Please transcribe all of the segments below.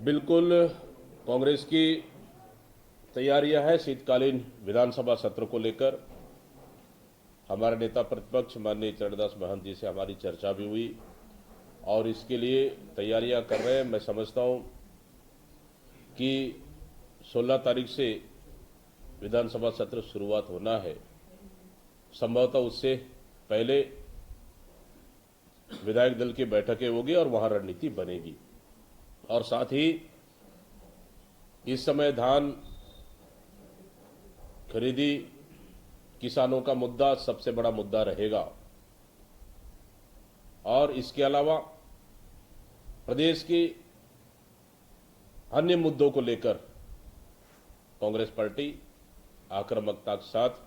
बिल्कुल कांग्रेस की तैयारियां हैं शीतकालीन विधानसभा सत्र को लेकर। हमारे नेता प्रतिपक्ष माननीय चरणदास महंत जी से हमारी चर्चा भी हुई और इसके लिए तैयारियां कर रहे हैं। मैं समझता हूं कि 16 तारीख से विधानसभा सत्र शुरुआत होना है। संभवतः उससे पहले विधायक दल की बैठकें होगी और वहां रणनीति बनेगी। और साथ ही इस समय धान खरीदी किसानों का मुद्दा सबसे बड़ा मुद्दा रहेगा और इसके अलावा प्रदेश की अन्य मुद्दों को लेकर कांग्रेस पार्टी आक्रामकता के साथ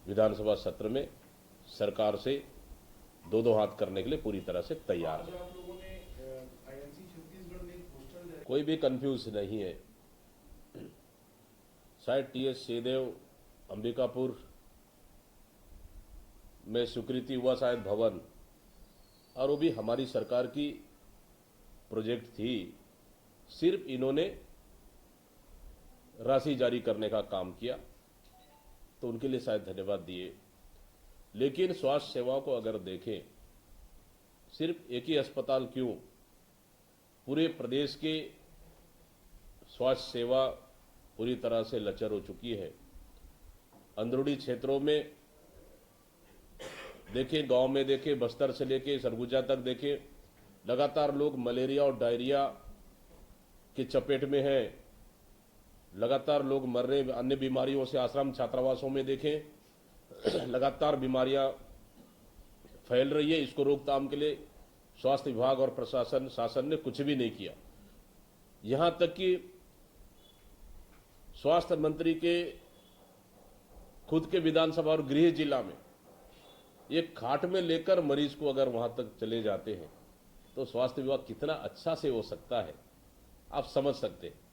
विधानसभा सत्र में सरकार से दो हाथ करने के लिए पूरी तरह से तैयार है। कोई भी कंफ्यूज नहीं है। शायद टीएस सिंहदेव अंबिकापुर में स्वीकृति हुआ शायद भवन, और वो भी हमारी सरकार की प्रोजेक्ट थी। सिर्फ इन्होंने राशि जारी करने का काम किया तो उनके लिए शायद धन्यवाद दिए। लेकिन स्वास्थ्य सेवाओं को अगर देखें, सिर्फ एक ही अस्पताल क्यों, पूरे प्रदेश के स्वास्थ्य सेवा पूरी तरह से लचर हो चुकी है। अंदरूनी क्षेत्रों में देखें, गांव में देखें, बस्तर से लेके सरगुजा तक देखें, लगातार लोग मलेरिया और डायरिया की चपेट में हैं। लगातार लोग मर रहे। अन्य बीमारियों से आश्रम छात्रावासों में देखें, लगातार बीमारियां फैल रही है। इसको रोकथाम के लिए स्वास्थ्य विभाग और प्रशासन शासन ने कुछ भी नहीं किया। यहां तक कि स्वास्थ्य मंत्री के खुद के विधानसभा और गृह जिला में एक खाट में लेकर मरीज को अगर वहां तक चले जाते हैं तो स्वास्थ्य विभाग कितना अच्छा से हो सकता है, आप समझ सकते हैं।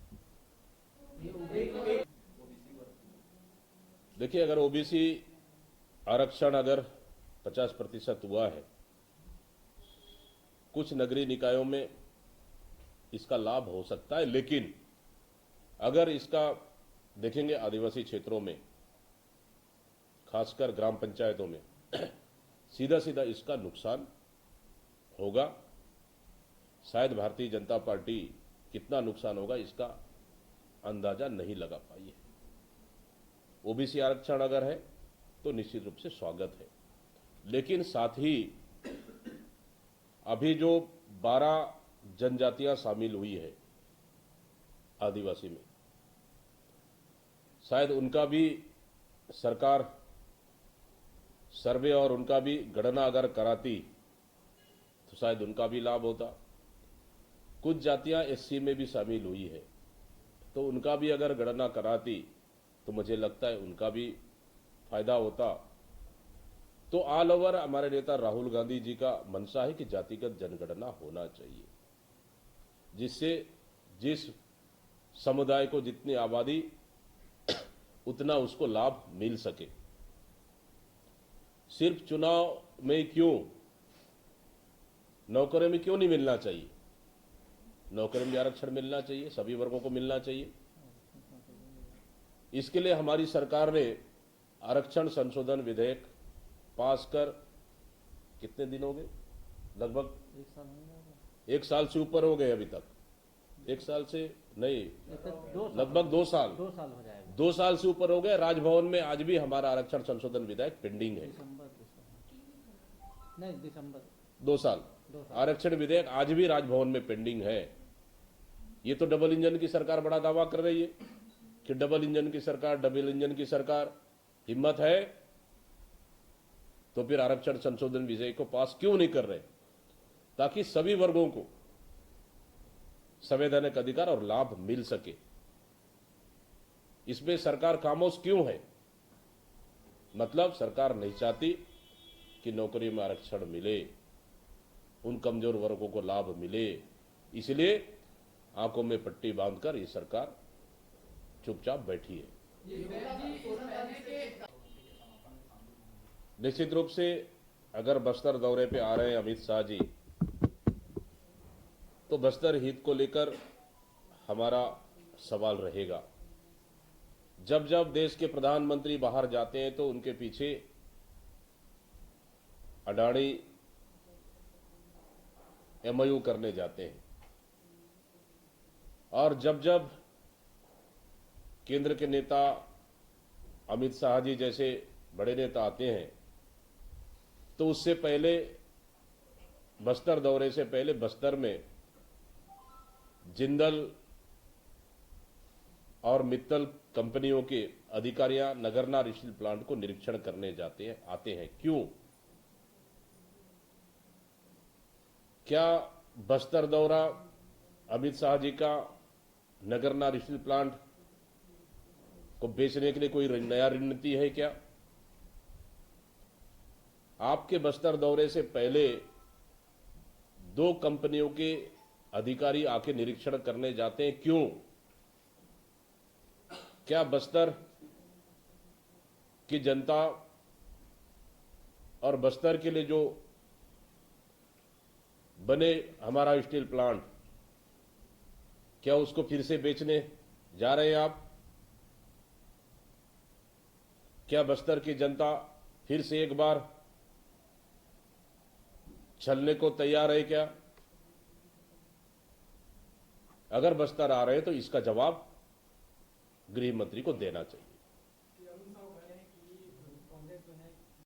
देखिए, अगर ओबीसी आरक्षण अगर 50% हुआ है, कुछ नगरीय निकायों में इसका लाभ हो सकता है। लेकिन अगर इसका देखेंगे आदिवासी क्षेत्रों में, खासकर ग्राम पंचायतों में, सीधा सीधा इसका नुकसान होगा। शायद भारतीय जनता पार्टी कितना नुकसान होगा इसका अंदाजा नहीं लगा पाई है। ओबीसी आरक्षण अगर है तो निश्चित रूप से स्वागत है, लेकिन साथ ही अभी जो 12 जनजातियां शामिल हुई है आदिवासी में, शायद उनका भी सरकार सर्वे और उनका भी गणना अगर कराती तो शायद उनका भी लाभ होता। कुछ जातियां एससी में भी शामिल हुई है, तो उनका भी अगर गणना कराती तो मुझे लगता है उनका भी फायदा होता। तो ऑल ओवर हमारे नेता राहुल गांधी जी का मंशा है कि जातिगत जनगणना होना चाहिए, जिससे जिस समुदाय को जितनी आबादी उतना उसको लाभ मिल सके। सिर्फ चुनाव में क्यों, नौकरी में क्यों नहीं मिलना चाहिए? नौकरी में आरक्षण मिलना चाहिए, सभी वर्गों को मिलना चाहिए। इसके लिए हमारी सरकार ने आरक्षण संशोधन विधेयक पास कर कितने दिन हो गए? लगभग 1 साल से ऊपर हो गए। अभी तक 1 साल से नहीं, लगभग 2 साल हो जाएगा। 2 साल से ऊपर हो गए। राजभवन में आज भी हमारा आरक्षण संशोधन विधेयक पेंडिंग है। दिसंबर 2 साल आरक्षण विधेयक आज भी राजभवन में पेंडिंग है। ये तो डबल इंजन की सरकार बड़ा दावा कर रही है कि डबल इंजन की सरकार, डबल इंजन की सरकार। हिम्मत है तो फिर आरक्षण संशोधन विधेयक को पास क्यों नहीं कर रहे, ताकि सभी वर्गों को संवैधानिक अधिकार और लाभ मिल सके। इसमें सरकार खामोश क्यों है? मतलब सरकार नहीं चाहती कि नौकरी में आरक्षण मिले, उन कमजोर वर्गों को लाभ मिले। इसलिए आंखों में पट्टी बांधकर ये सरकार चुपचाप बैठी है। निश्चित रूप से अगर बस्तर दौरे पे आ रहे हैं अमित शाह जी, तो बस्तर हित को लेकर हमारा सवाल रहेगा। जब जब देश के प्रधानमंत्री बाहर जाते हैं तो उनके पीछे अडानी एमओयू करने जाते हैं, और जब जब केंद्र के नेता अमित शाह जी जैसे बड़े नेता आते हैं तो उससे पहले, बस्तर दौरे से पहले बस्तर में जिंदल और मित्तल कंपनियों के अधिकारियां नगरना रिफिल प्लांट को निरीक्षण करने आते हैं। क्यों? क्या बस्तर दौरा अमित शाह जी का नगरना रिफिल प्लांट को बेचने के लिए कोई नया रणनीति है क्या? आपके बस्तर दौरे से पहले 2 कंपनियों के अधिकारी आके निरीक्षण करने जाते हैं। क्यों? क्या बस्तर की जनता और बस्तर के लिए जो बने हमारा स्टील प्लांट, क्या उसको फिर से बेचने जा रहे हैं आप? क्या बस्तर की जनता फिर से एक बार चलने को तैयार है क्या? अगर बस्तर आ रहे हैं तो इसका जवाब गृह मंत्री को देना चाहिए।